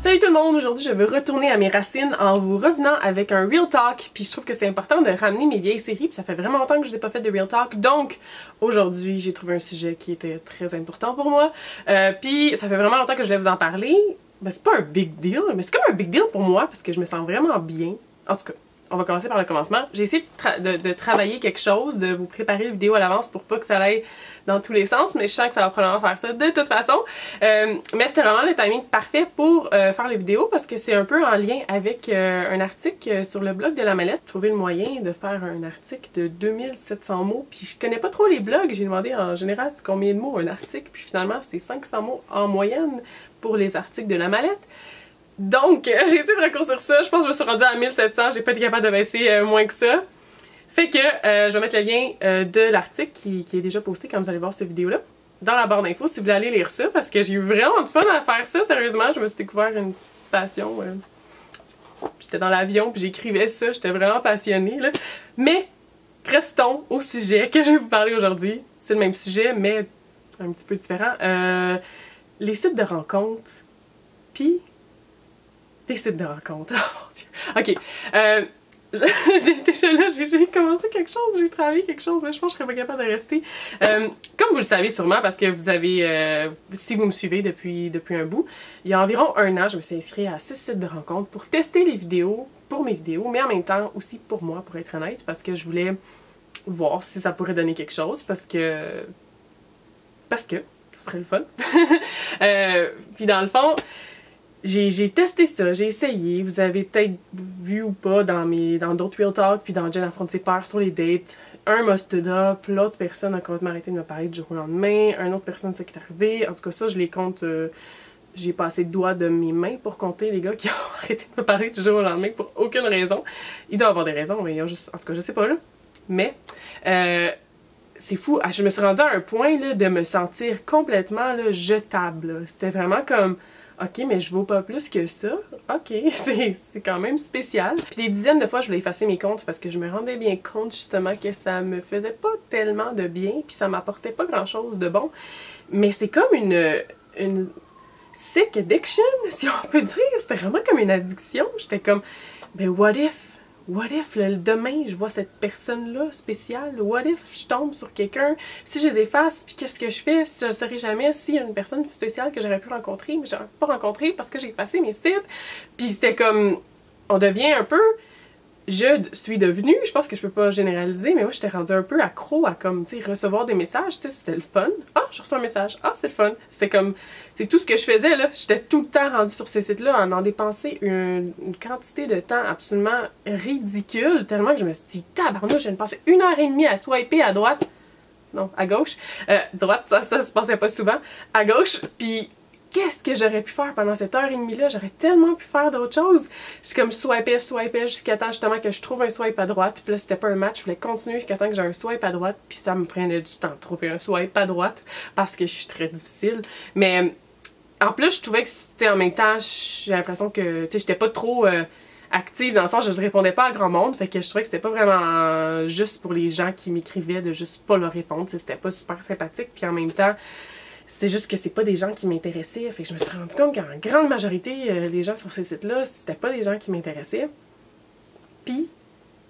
Salut tout le monde! Aujourd'hui, je veux retourner à mes racines en vous revenant avec un Real Talk. Puis je trouve que c'est important de ramener mes vieilles séries, puis ça fait vraiment longtemps que je n'ai pas fait de Real Talk. Donc, aujourd'hui, j'ai trouvé un sujet qui était très important pour moi. Puis ça fait vraiment longtemps que je voulais vous en parler. Ben, c'est pas un big deal, mais c'est comme un big deal pour moi parce que je me sens vraiment bien. En tout cas, on va commencer par le commencement. J'ai essayé de travailler quelque chose, de vous préparer la vidéo à l'avance pour pas que ça aille dans tous les sens, mais je sens que ça va probablement faire ça de toute façon. Mais c'était vraiment le timing parfait pour faire les vidéos parce que c'est un peu en lien avec un article sur le blog de la mallette. J'ai trouvé le moyen de faire un article de 2700 mots, puis je connais pas trop les blogs. J'ai demandé en général c'est combien de mots un article, puis finalement c'est 500 mots en moyenne pour les articles de la mallette. Donc, j'ai essayé de raccourcir ça. Je pense que je me suis rendue à 1700. J'ai pas été capable de baisser moins que ça. Fait que je vais mettre le lien de l'article qui est déjà posté quand vous allez voir cette vidéo-là dans la barre d'infos si vous voulez aller lire ça parce que j'ai eu vraiment de fun à faire ça. Sérieusement, je me suis découvert une petite passion. J'étais dans l'avion puis j'écrivais ça. J'étais vraiment passionnée, là. Mais restons au sujet que je vais vous parler aujourd'hui. C'est le même sujet, mais un petit peu différent. Les sites de rencontres. Puis des sites de rencontres. Oh mon dieu. Ok. Déjà là, j'ai commencé quelque chose, j'ai travaillé quelque chose, là, je pense que je serais pas capable de rester. Comme vous le savez sûrement, parce que vous avez, si vous me suivez depuis un bout, il y a environ un an, je me suis inscrite à 6 sites de rencontres pour tester les vidéos, pour mes vidéos, mais en même temps aussi pour moi, pour être honnête, parce que je voulais voir si ça pourrait donner quelque chose, parce que ce serait le fun. Puis dans le fond, j'ai testé ça, j'ai essayé, vous avez peut-être vu ou pas dans d'autres Real Talk puis dans Jen affronte ses peurs sur les dates. Un m'a stood up, l'autre personne a complètement arrêté de me parler du jour au lendemain, une autre personne c'est qui est arrivé. En tout cas ça je les compte, j'ai pas assez de doigts de mes mains pour compter les gars qui ont arrêté de me parler du jour au lendemain pour aucune raison. Il doit avoir des raisons, mais ils ont juste, en tout cas je sais pas là. Mais c'est fou, je me suis rendue à un point là, de me sentir complètement là, jetable. C'était vraiment comme ok, mais je vaux pas plus que ça. Ok, c'est quand même spécial. Puis des dizaines de fois, je voulais effacer mes comptes parce que je me rendais bien compte justement que ça me faisait pas tellement de bien, puis ça m'apportait pas grand chose de bon. Mais c'est comme une sick addiction, si on peut dire. C'était vraiment comme une addiction. J'étais comme, ben what if demain je vois cette personne-là spéciale? What if je tombe sur quelqu'un? Si je les efface, puis qu'est-ce que je fais? Si je ne saurais jamais s'il y a une personne spéciale que j'aurais pu rencontrer, mais j'aurais pas rencontré parce que j'ai effacé mes sites. Puis c'était comme, on devient un peu, je suis devenue, je pense que je peux pas généraliser, mais moi j'étais rendue un peu accro à comme, tu sais, recevoir des messages, tu sais, c'était le fun. Ah, je reçois un message. Ah, c'est le fun. C'était comme, c'est tout ce que je faisais là. J'étais tout le temps rendue sur ces sites-là en dépensé une quantité de temps absolument ridicule, tellement que je me suis dit, tabarnouche, je viens de passer 1h30 à swiper à droite. Non, à gauche. Droite, ça se passait pas souvent. À gauche, puis qu'est-ce que j'aurais pu faire pendant cette heure et demie là? J'aurais tellement pu faire d'autres choses. Je comme swipais jusqu'à temps justement que je trouve un swipe à droite. Puis là c'était pas un match, je voulais continuer jusqu'à temps que j'ai un swipe à droite. Puis ça me prenait du temps de trouver un swipe à droite parce que je suis très difficile. Mais en plus je trouvais que c'était en même temps, j'ai l'impression que tu sais j'étais pas trop active dans le sens je répondais pas à grand monde. Fait que je trouvais que c'était pas vraiment juste pour les gens qui m'écrivaient de juste pas leur répondre. C'était pas super sympathique. Puis en même temps, c'est juste que c'est pas des gens qui m'intéressaient. Fait que je me suis rendu compte qu'en grande majorité, les gens sur ces sites-là, c'était pas des gens qui m'intéressaient. Puis,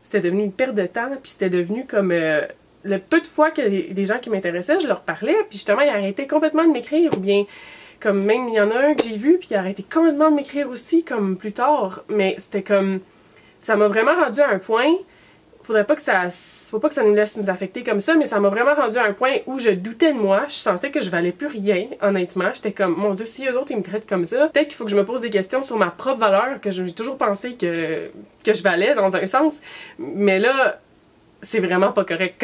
c'était devenu une perte de temps, puis c'était devenu comme le peu de fois que les gens qui m'intéressaient, je leur parlais, puis justement, ils arrêtaient complètement de m'écrire, ou bien, comme même, il y en a un que j'ai vu, puis il a arrêté complètement de m'écrire aussi, comme plus tard. Mais c'était comme, ça m'a vraiment rendu à un point, faut pas que ça nous laisse nous affecter comme ça, mais ça m'a vraiment rendu à un point où je doutais de moi, je sentais que je valais plus rien, honnêtement. J'étais comme, mon Dieu, si eux autres ils me traitent comme ça, peut-être qu'il faut que je me pose des questions sur ma propre valeur, que j'ai toujours pensé que je valais dans un sens, mais là, c'est vraiment pas correct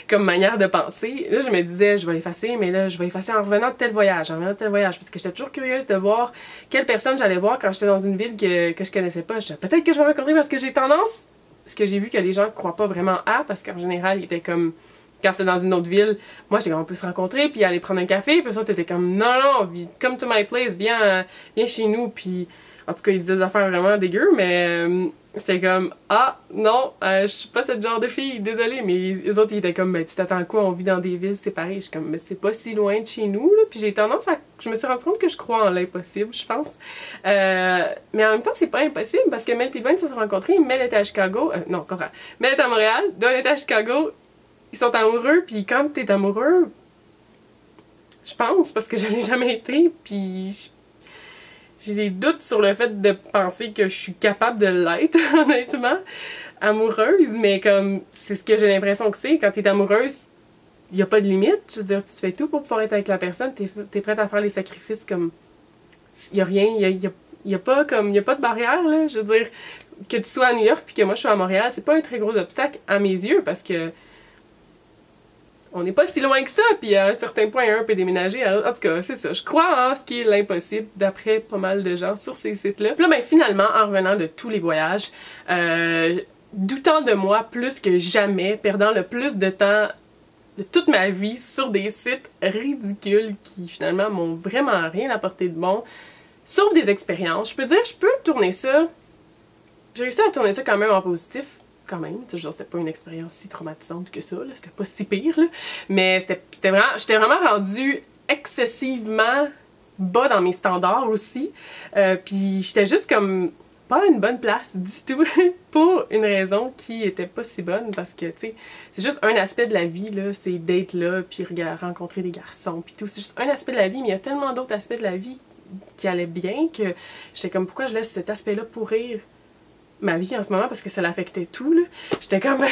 comme manière de penser. Là, je me disais, je vais l'effacer, mais là, je vais effacer en revenant de tel voyage, parce que j'étais toujours curieuse de voir quelle personne j'allais voir quand j'étais dans une ville que je connaissais pas. Je disais, peut-être que je vais rencontrer parce que j'ai tendance, ce que j'ai vu que les gens croient pas vraiment à, parce qu'en général, ils étaient comme, quand c'était dans une autre ville, moi j'étais comme on peut se rencontrer, puis aller prendre un café, puis ça t'étais comme non, come to my place, viens chez nous, puis en tout cas ils disaient des affaires vraiment dégueu, mais J'étais comme, ah non, je suis pas cette genre de fille, désolée, mais les autres ils étaient comme, ben tu t'attends à quoi, on vit dans des villes séparées. Je suis comme, mais c'est pas si loin de chez nous, là. Puis j'ai tendance à, je me suis rendu compte que je crois en l'impossible, je pense. Mais en même temps, c'est pas impossible parce que Mel et Dwayne se sont rencontrés, Mel était à Chicago, non, contraire. Mel est à Montréal, Dwayne était à Chicago, ils sont amoureux, puis quand t'es amoureux, je pense, parce que je l'ai jamais été, puis j'ai des doutes sur le fait de penser que je suis capable de l'être, honnêtement, amoureuse, mais comme, c'est ce que j'ai l'impression que c'est, quand t'es amoureuse, il n'y a pas de limite, je veux dire, tu fais tout pour pouvoir être avec la personne, t'es prête à faire les sacrifices comme, il y a rien, y a pas comme, il y a pas de barrière, là, je veux dire, que tu sois à New York puis que moi je suis à Montréal, c'est pas un très gros obstacle à mes yeux, parce que on n'est pas si loin que ça, puis à un certain point, un peut déménager à l'autre. En tout cas, c'est ça. Je crois en ce qui est l'impossible, d'après pas mal de gens sur ces sites-là. Puis là, ben finalement, en revenant de tous les voyages, doutant de moi plus que jamais, perdant le plus de temps de toute ma vie sur des sites ridicules qui finalement m'ont vraiment rien apporté de bon, sauf des expériences. Je peux dire, je peux tourner ça. J'ai réussi à tourner ça quand même en positif. Quand même, genre c'était pas une expérience si traumatisante que ça, c'était pas si pire, là. Mais j'étais vraiment rendue excessivement bas dans mes standards aussi, puis j'étais juste comme pas à une bonne place du tout, pour une raison qui était pas si bonne, parce que, tu sais, c'est juste un aspect de la vie, là, ces dates-là, puis rencontrer des garçons, puis tout, c'est juste un aspect de la vie, mais il y a tellement d'autres aspects de la vie qui allaient bien, que j'étais comme, pourquoi je laisse cet aspect-là pourrir ma vie en ce moment parce que ça l'affectait tout, là. J'étais comme,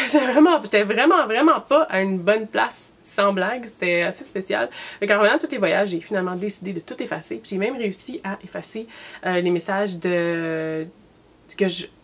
j'étais vraiment pas à une bonne place, sans blague, c'était assez spécial. Fait qu'en revenant de tous les voyages, j'ai finalement décidé de tout effacer, puis j'ai même réussi à effacer les messages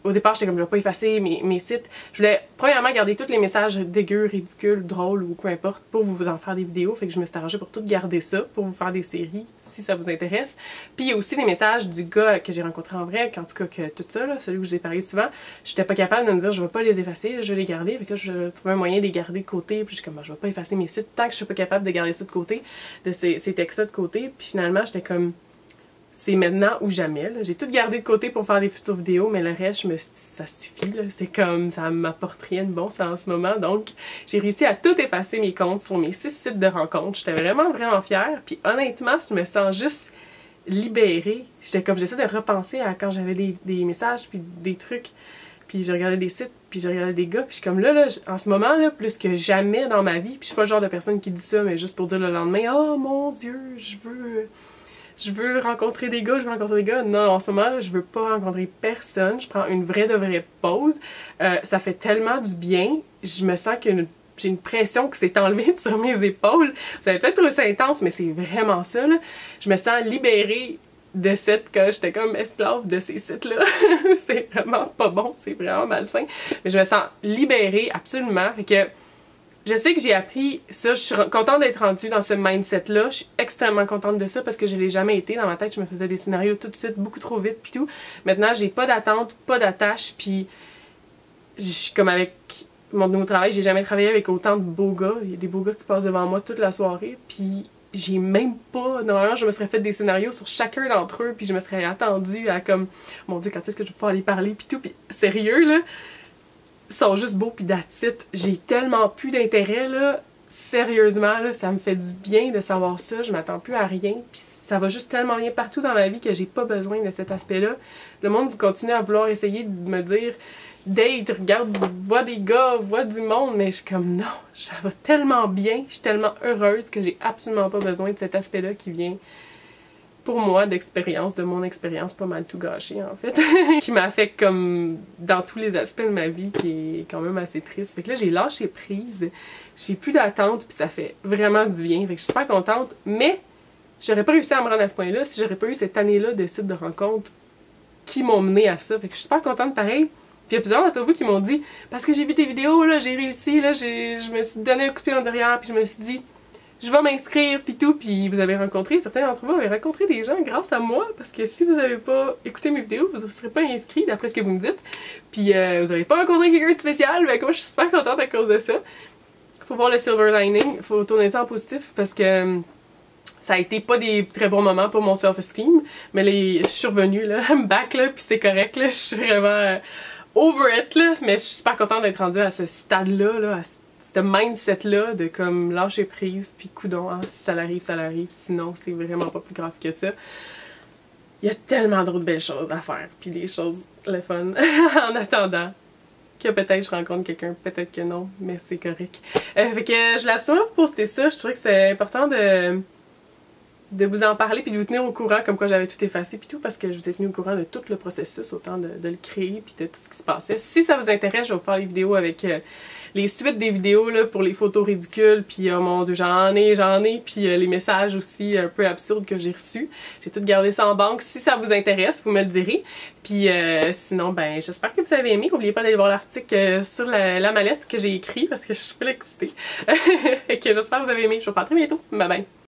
au départ, j'étais comme, je vais pas effacer mes sites. Je voulais, premièrement, garder tous les messages dégueux, ridicules, drôles ou peu importe pour vous en faire des vidéos. Fait que je me suis arrangée pour tout garder ça, pour vous faire des séries, si ça vous intéresse. Puis il y a aussi les messages du gars que j'ai rencontré en vrai, en tout cas, que tout ça, là, celui où je vous ai parlé souvent, j'étais pas capable de me dire, je vais pas les effacer, là, je vais les garder. Fait que je trouvais un moyen de les garder de côté. Puis je suis comme, je vais pas effacer mes sites tant que je suis pas capable de garder ça de côté, de ces textes-là de côté. Puis finalement, j'étais comme, c'est maintenant ou jamais. J'ai tout gardé de côté pour faire des futures vidéos, mais le reste, je me suis dit, ça suffit. C'est comme, ça m'apporte rien de bon, ça, en ce moment. Donc, j'ai réussi à tout effacer mes comptes sur mes 6 sites de rencontres. J'étais vraiment fière. Puis honnêtement, je me sens juste libérée. J'étais comme, j'essaie de repenser à quand j'avais des messages, puis des trucs. Puis je regardais des sites, puis je regardais des gars. Puis je suis comme là, en ce moment, là, plus que jamais dans ma vie, puis je suis pas le genre de personne qui dit ça, mais juste pour dire le lendemain, oh mon Dieu, je veux rencontrer des gars, je veux rencontrer des gars. Non, en ce moment, là, je veux pas rencontrer personne. Je prends une vraie pause. Ça fait tellement du bien. Je me sens que j'ai une pression qui s'est enlevée sur mes épaules. Vous avez peut-être trouvé ça intense, mais c'est vraiment ça, là. Je me sens libérée de que j'étais comme esclave de ces sites-là. C'est vraiment pas bon, c'est vraiment malsain. Mais je me sens libérée, absolument. Fait que je sais que j'ai appris ça, je suis contente d'être rendue dans ce mindset-là, je suis extrêmement contente de ça parce que je l'ai jamais été. Dans ma tête, je me faisais des scénarios tout de suite, beaucoup trop vite puis tout. Maintenant, j'ai pas d'attente, pas d'attache, puis comme avec mon nouveau travail, j'ai jamais travaillé avec autant de beaux gars. Il y a des beaux gars qui passent devant moi toute la soirée, puis j'ai même pas... Normalement, je me serais fait des scénarios sur chacun d'entre eux, puis je me serais attendue à comme, mon Dieu, quand est-ce que je vais pouvoir aller parler puis tout, puis sérieux, là, sont juste beaux pis that's it. J'ai tellement plus d'intérêt, là. Sérieusement, là, ça me fait du bien de savoir ça. Je m'attends plus à rien. Puis ça va juste tellement bien partout dans ma vie que j'ai pas besoin de cet aspect-là. Le monde continue à vouloir essayer de me dire date, regarde, vois des gars, vois du monde, mais je suis comme non, ça va tellement bien, je suis tellement heureuse que j'ai absolument pas besoin de cet aspect-là qui vient pour moi d'expérience, de mon expérience pas mal tout gâché en fait, qui m'affecte comme dans tous les aspects de ma vie, qui est quand même assez triste. Fait que là j'ai lâché prise, j'ai plus d'attente puis ça fait vraiment du bien, fait que je suis super contente, mais j'aurais pas réussi à me rendre à ce point-là si j'aurais pas eu cette année-là de sites de rencontres qui m'ont mené à ça, fait que je suis super contente pareil. Puis il y a plusieurs d'entre vous qui m'ont dit, parce que j'ai vu tes vidéos, là, j'ai réussi, là, je me suis donné un coup de pied en derrière, puis je me suis dit, je vais m'inscrire, puis tout, puis vous avez rencontré, certains d'entre vous avez rencontré des gens grâce à moi, parce que si vous n'avez pas écouté mes vidéos, vous ne serez pas inscrit, d'après ce que vous me dites, puis vous n'avez pas rencontré quelqu'un de spécial, mais moi je suis super contente à cause de ça. Faut voir le silver lining, faut tourner ça en positif, parce que ça a été pas des très bons moments pour mon self-esteem, mais là, je suis revenue, là, I'm back, là, puis c'est correct, là, je suis vraiment over it là, mais je suis super contente d'être rendue à ce stade-là, là, à ce mindset-là de comme lâcher prise, puis coudonc, hein, si ça l'arrive, sinon c'est vraiment pas plus grave que ça. Il y a tellement d'autres belles choses à faire, puis des choses le fun en attendant. Que peut-être je rencontre quelqu'un, peut-être que non, mais c'est correct. Fait que je voulais absolument vous poster ça, je trouvais que c'est important de vous en parler puis de vous tenir au courant comme quoi j'avais tout effacé puis tout parce que je vous ai tenu au courant de tout le processus, autant de le créer puis de tout ce qui se passait. Si ça vous intéresse, je vais vous faire les vidéos avec les suites des vidéos là, pour les photos ridicules puis oh mon dieu j'en ai puis les messages aussi un peu absurdes que j'ai reçus. J'ai tout gardé ça en banque. Si ça vous intéresse, vous me le direz. Puis sinon ben j'espère que vous avez aimé. N'oubliez pas d'aller voir l'article sur la mallette que j'ai écrit parce que je suis pas excitée. Et que j'espère que vous avez aimé. Je vous reparle très bientôt. Bye bye!